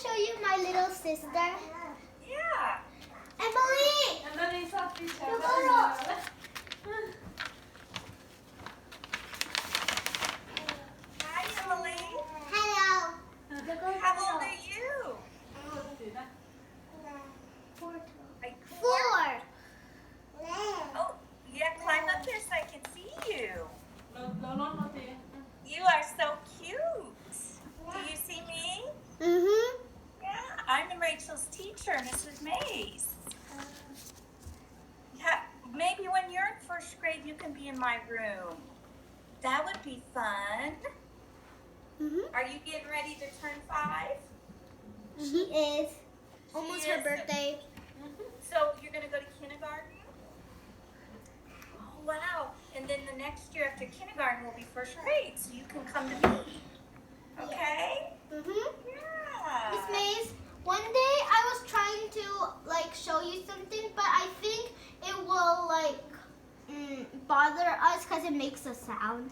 show you my little sister? Yeah. Emily! Hi, Emily. Hello. How old are you? 4. Like 4. Oh, yeah, climb up there so I can see you. You are so cute. Do you see me? Mm-hmm. Yeah, I'm Rachel's teacher, Mrs. Mays. Yeah, maybe when you're in 1st grade, you can be in my room. That would be fun. Mm-hmm. Are you getting ready to turn 5? She is. Almost her birthday. So you're going to go to kindergarten? Oh, wow. And then the next year after kindergarten will be 1st grade, so you can come to me. Okay? Mm-hmm. Yeah. Miss Mays, one day I was trying to show you something, but I think it will bother us because it makes a sound.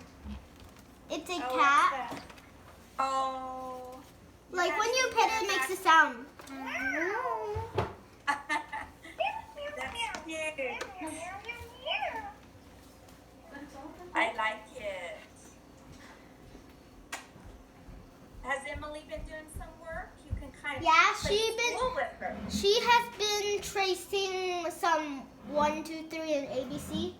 It's a cat. Oh. Like when you pet it, it makes a sound. That's cute. I like it. Has Emily been doing some work? You can kind of with her. She has been tracing some 1, 2, 3 and ABC.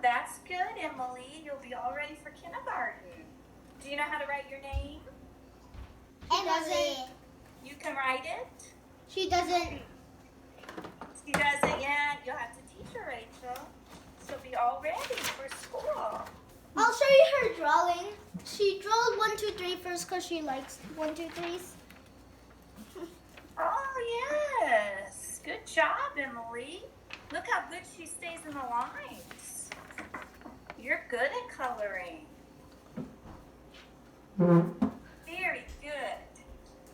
That's good, Emily. You'll be all ready for kindergarten. Do you know how to write your name? Doesn't. You can write it? She doesn't. She doesn't yet. You'll have to teach her, Rachel. She'll be all ready for school. I'll show you her drawing. She drew 1, 2, 3 first because she likes 1, 2, 3s. Oh, yes. Good job, Emily. Look how good she stays in the lines. You're good at coloring. Very good.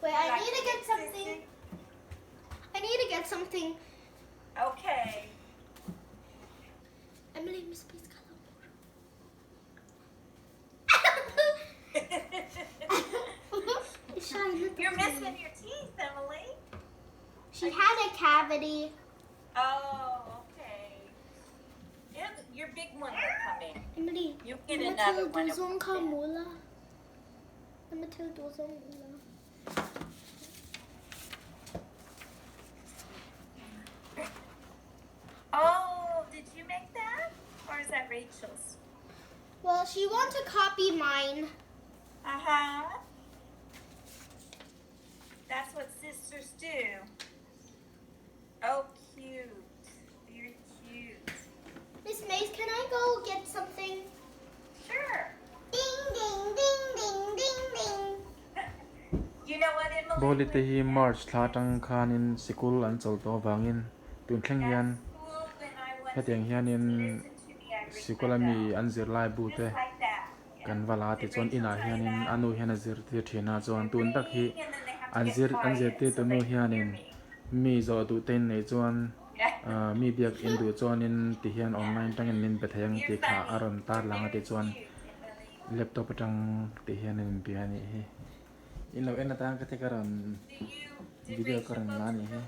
Wait, I need to get something. I need to get something. Okay. Emily, Miss, please color. You're missing your teeth, Emily. She had a cavity. Oh, okay. Your big ones are coming. Emily, You get another one. Oh, did you make that? Or is that Rachel's? Well, she wants to copy mine. Uh-huh. That's what sisters do. Oh, cute. Very cute. Miss Mays, can I go get something? Sure. Ding, ding, ding, ding, ding, ding. You know what, Emily? Bolite hi March thla tang khan in sikul an chol to wangin tun thleng hian hetiang hian in sikulami an zir lai bu te kan vala ti chon ina hian in anu hian a zir ti thina chon tun tak hi an zir te tunu hian in mi zo tu ten nei chon mi biak in du chon in ti hian online tang in min bethayang ti kha aron tar langa ti chon laptop tang ti hian in biani hi in lo en tang ka te karon video karon ngani hi